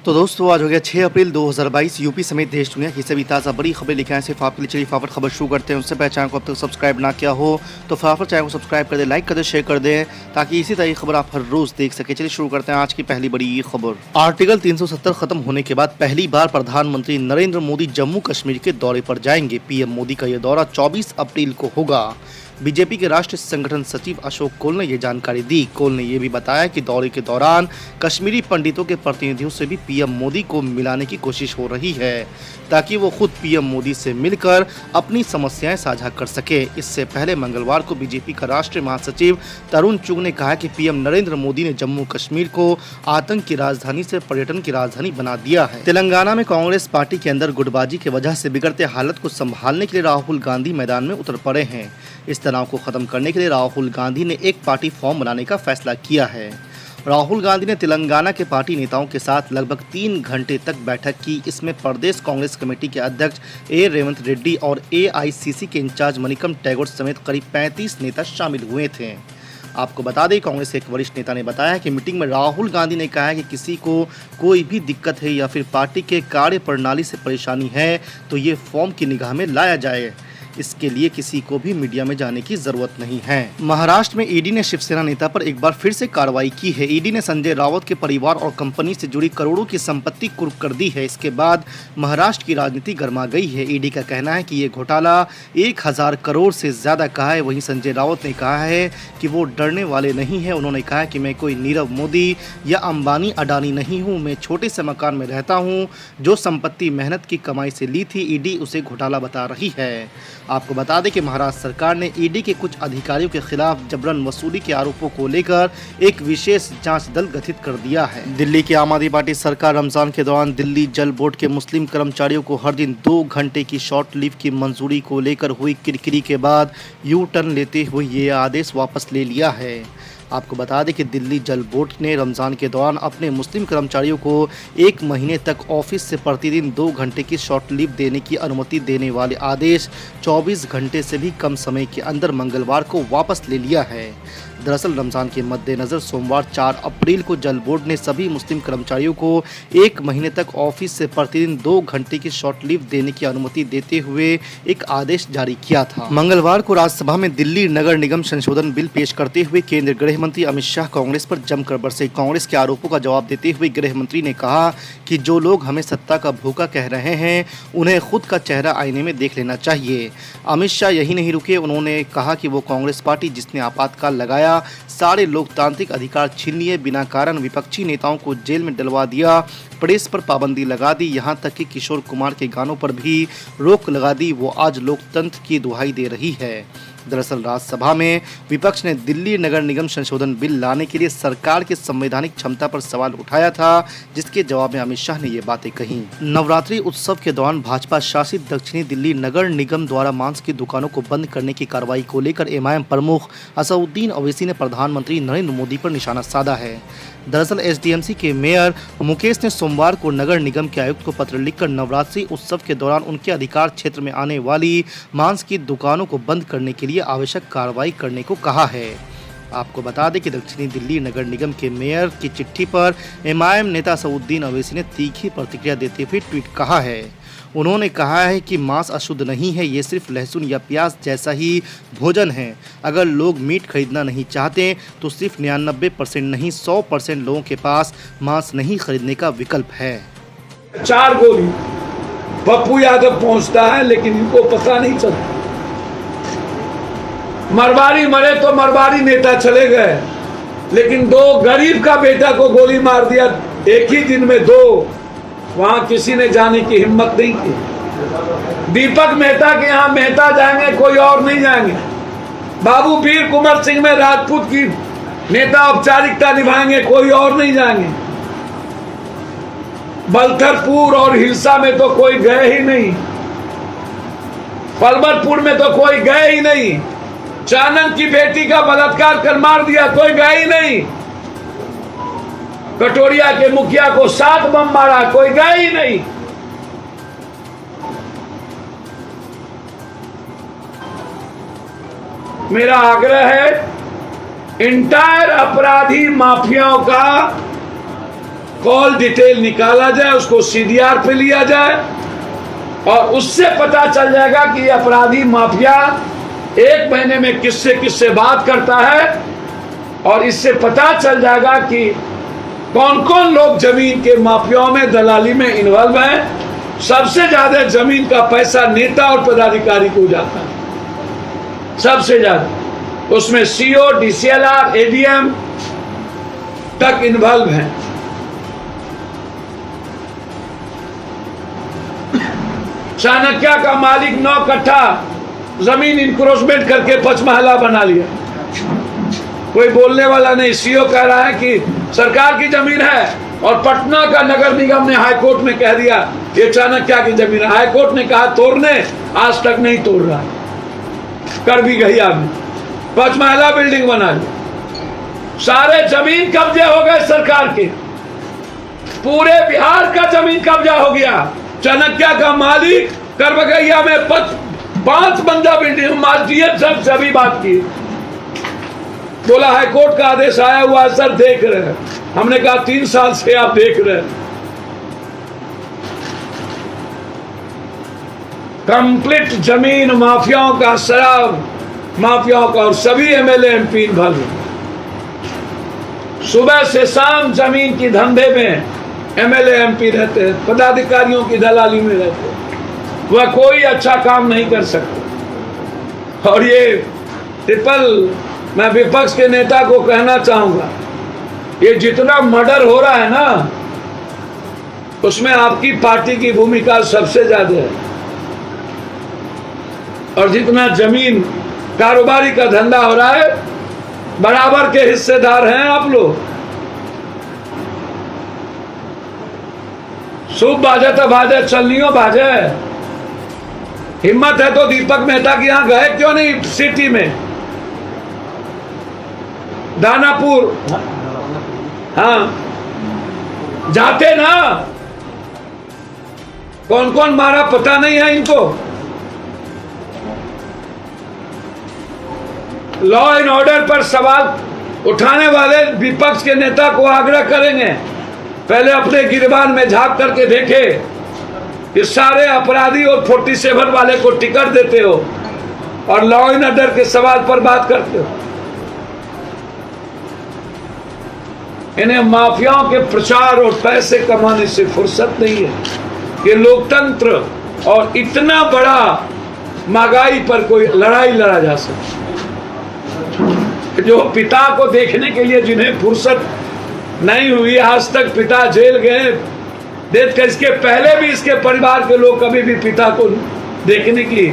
तो दोस्तों आज हो गया 6 अप्रैल 2022। यूपी समेत देश दुनिया की सभी ताज़ा बड़ी खबरें लेके आए सिर्फ आपके लिए। चलिए फटाफट खबर शुरू करते हैं। उससे पहले चैनल को अब तक सब्सक्राइब ना किया हो तो फटाफट चैनल को सब्सक्राइब कर दें, लाइक कर दें, शेयर कर दें ताकि इसी तरह की खबर आप हर रोज देख सके। चलिए शुरू करते हैं आज की पहली बड़ी खबर। आर्टिकल 370 खत्म होने के बाद पहली बार प्रधानमंत्री नरेंद्र मोदी जम्मू कश्मीर के दौरे पर जाएंगे। पीएम मोदी का यह दौरा 24 अप्रैल को होगा। बीजेपी के राष्ट्रीय संगठन सचिव अशोक कौल ने यह जानकारी दी। कौल ने यह भी बताया कि दौरे के दौरान कश्मीरी पंडितों के प्रतिनिधियों से भी पीएम मोदी को मिलाने की कोशिश हो रही है ताकि वो खुद पीएम मोदी से मिलकर अपनी समस्याएं साझा कर सके। इससे पहले मंगलवार को बीजेपी का राष्ट्रीय महासचिव तरुण चुग ने कहा कि पीएम नरेंद्र मोदी ने जम्मू कश्मीर को आतंक की राजधानी से पर्यटन की राजधानी बना दिया है। तेलंगाना में कांग्रेस पार्टी के अंदर गुटबाजी की वजह से बिगड़ते हालत को संभालने के लिए राहुल गांधी मैदान में उतर पड़े हैं। इस तनाव को खत्म करने के लिए राहुल गांधी ने एक पार्टी फॉर्म बनाने का फैसला किया है। राहुल गांधी ने तेलंगाना के पार्टी नेताओं के साथ लगभग 3 घंटे तक बैठक की। इसमें प्रदेश कांग्रेस कमेटी के अध्यक्ष ए रेवंत रेड्डी और एआईसीसी के इंचार्ज मनिकम टैगोर समेत करीब 35 नेता शामिल हुए थे। आपको बता दें, कांग्रेस के एक वरिष्ठ नेता ने बताया कि मीटिंग में राहुल गांधी ने कहा कि किसी को कोई भी दिक्कत है या फिर पार्टी के कार्य प्रणाली से परेशानी है तो ये फॉर्म की निगाह में लाया जाए। इसके लिए किसी को भी मीडिया में जाने की जरूरत नहीं है। महाराष्ट्र में ईडी ने शिवसेना नेता पर एक बार फिर से कार्रवाई की है। ईडी ने संजय राउत के परिवार और कंपनी से जुड़ी करोड़ों की संपत्ति कुर्क कर दी है। इसके बाद महाराष्ट्र की राजनीति गर्मा गई है। ईडी का कहना है कि ये घोटाला 1000 करोड़ से ज्यादा का है। वहीं संजय राउत ने कहा है कि वो डरने वाले नहीं है। उन्होंने कहा कि मैं कोई नीरव मोदी या अंबानी अडानी नहीं हूँ। मैं छोटे से मकान में रहता हूँ। जो संपत्ति मेहनत की कमाई से ली थी, ईडी उसे घोटाला बता रही है। आपको बता दें कि महाराष्ट्र सरकार ने ईडी के कुछ अधिकारियों के खिलाफ जबरन वसूली के आरोपों को लेकर एक विशेष जांच दल गठित कर दिया है। दिल्ली की आम आदमी पार्टी सरकार रमजान के दौरान दिल्ली जल बोर्ड के मुस्लिम कर्मचारियों को हर दिन 2 घंटे की शॉर्ट लीव की मंजूरी को लेकर हुई किरकिरी के बाद यू टर्न लेते हुए ये आदेश वापस ले लिया है। आपको बता दें कि दिल्ली जल बोर्ड ने रमज़ान के दौरान अपने मुस्लिम कर्मचारियों को 1 महीने तक ऑफिस से प्रतिदिन 2 घंटे की शॉर्ट लीव देने की अनुमति देने वाले आदेश 24 घंटे से भी कम समय के अंदर मंगलवार को वापस ले लिया है। दरअसल रमज़ान के मद्देनज़र सोमवार 4 अप्रैल को जल बोर्ड ने सभी मुस्लिम कर्मचारियों को 1 महीने तक ऑफिस से प्रतिदिन 2 घंटे की शॉर्ट लीव देने की अनुमति देते हुए एक आदेश जारी किया था। मंगलवार को राज्यसभा में दिल्ली नगर निगम संशोधन बिल पेश करते हुए केंद्रीय गृह मंत्री अमित शाह कांग्रेस पर जमकर बरसे। कांग्रेस के आरोपों का जवाब देते हुए गृह मंत्री ने कहा कि जो लोग हमें सत्ता का भूखा कह रहे हैं उन्हें खुद का चेहरा आईने में देख लेना चाहिए। अमित शाह यही नहीं रुके, उन्होंने कहा कि वो कांग्रेस पार्टी जिसने आपातकाल लगाया, सारे लोकतांत्रिक अधिकार छीन लिए, बिना कारण विपक्षी नेताओं को जेल में डलवा दिया, प्रेस पर पाबंदी लगा दी, यहां तक कि किशोर कुमार के गानों पर भी रोक लगा दी। वो आज लोकतंत्र की दुहाई दे रही है। दरअसल राज्यसभा में विपक्ष ने दिल्ली नगर निगम संशोधन बिल लाने के लिए सरकार की संवैधानिक क्षमता पर सवाल उठाया था, जिसके जवाब में अमित शाह ने ये बातें कही। नवरात्रि उत्सव के दौरान भाजपा शासित दक्षिणी दिल्ली नगर निगम द्वारा मांस की दुकानों को बंद करने की कार्रवाई को लेकर एमआईएम प्रमुख असदुद्दीन ओवैसी ने प्रधानमंत्री नरेंद्र मोदी पर निशाना साधा है। दरअसल एसडीएमसी के मेयर मुकेश ने सोमवार को नगर निगम के आयुक्त को पत्र लिखकर नवरात्रि उत्सव के दौरान उनके अधिकार क्षेत्र में आने वाली मांस की दुकानों को बंद करने के लिए आवश्यक कार्रवाई करने को कहा है। आपको बता दें कि दक्षिणी दिल्ली नगर निगम के मेयर की चिट्ठी पर एमआईएम नेता असदुद्दीन ओवैसी ने तीखी प्रतिक्रिया देते हुए ट्वीट कहा है। उन्होंने कहा है कि मांस अशुद्ध नहीं है, ये सिर्फ लहसुन या प्याज जैसा ही भोजन है। अगर लोग मीट खरीदना नहीं चाहते तो सिर्फ 99% नहीं 100% लोगों के पास मांस नहीं खरीदने का विकल्प है। 4 गोली पप्पू यादव पहुंचता है लेकिन इनको पता नहीं चलता। मरवारी मरे तो मरवारी नेता चले गए, लेकिन 2 गरीब का बेटा को गोली मार दिया एक ही दिन में 2। वहां किसी ने जाने की हिम्मत नहीं की। दीपक मेहता के यहाँ मेहता जाएंगे, कोई और नहीं जाएंगे। बाबू वीर कुंवर सिंह में राजपूत की नेता औपचारिकता निभाएंगे, कोई और नहीं जाएंगे। बलथरपुर और हिलसा में तो कोई गए ही नहीं, पलवलपुर में तो कोई गए ही नहीं, चानन की बेटी का बलात्कार कर मार दिया, कोई गए ही नहीं, कटोरिया के मुखिया को 7 बम मारा, कोई गए ही नहीं। मेरा आग्रह है इंटायर अपराधी माफियाओं का कॉल डिटेल निकाला जाए, उसको सीडीआर पे लिया जाए और उससे पता चल जाएगा कि अपराधी माफिया एक महीने में किससे बात करता है और इससे पता चल जाएगा कि कौन कौन लोग जमीन के माफियाओं में दलाली में इन्वॉल्व हैं। सबसे ज्यादा जमीन का पैसा नेता और पदाधिकारी को जाता है, सबसे ज्यादा उसमें सीओ, डीसीएलआर, एडीएम तक इन्वॉल्व हैं। चाणक्य का मालिक 9 कट्ठा जमीन इंक्रोचमेंट करके 5 महला बना लिया, कोई बोलने वाला नहीं। सीओ कह रहा है कि सरकार की जमीन है और पटना का नगर निगम ने हाई कोर्ट में कह दिया ये चाणक्य की जमीन है। हाई कोर्ट ने कहा तोड़ने, आज तक नहीं तोड़ रहा, कर भी गई आपने, 5 महला बिल्डिंग बना ली। सारे जमीन कब्जे हो गए सरकार के, पूरे बिहार का जमीन कब्जा हो गया। चाणक्य का मालिक करबगैया में 5 मंजिला बिल्डिंग, मास्टर सब सभी बात की, बोला हाई कोर्ट का आदेश आया हुआ है सर, देख रहे हैं। हमने कहा 3 साल से आप देख रहे हैं। कंप्लीट जमीन माफियाओं का, शराब माफियाओं का, और सभी एमएलए एमपी इन्वॉल्व। सुबह से शाम जमीन की धंधे में एमएलए एमपी रहते हैं, पदाधिकारियों की दलाली में रहते हैं, वह कोई अच्छा काम नहीं कर सकते। और ये ट्रिपल, मैं विपक्ष के नेता को कहना चाहूंगा, ये जितना मर्डर हो रहा है ना, उसमें आपकी पार्टी की भूमिका सबसे ज्यादा है। और जितना जमीन कारोबारी का धंधा हो रहा है, बराबर के हिस्सेदार हैं आप लोग। सूप बाजे तो बाजे, चलनियों बाजे। हिम्मत है तो दीपक मेहता के यहां गए क्यों नहीं सिटी में, दानापुर, हाँ जाते ना। कौन कौन मारा पता नहीं है इनको। लॉ एंड ऑर्डर पर सवाल उठाने वाले विपक्ष के नेता को आग्रह करेंगे, पहले अपने गिरबान में झांक करके देखे कि सारे अपराधी और 47 वाले को टिकट देते हो और लॉ एंड ऑर्डर के सवाल पर बात करते हो। इन्हें माफियाओं के प्रचार और पैसे कमाने से फुर्सत नहीं है कि लोकतंत्र और इतना बड़ा महंगाई पर कोई लड़ाई लड़ा जा सके। जो पिता को देखने के लिए जिन्हें फुर्सत नहीं हुई, आज तक पिता जेल गए, देख कर इसके पहले भी इसके परिवार के लोग कभी भी पिता को देखने की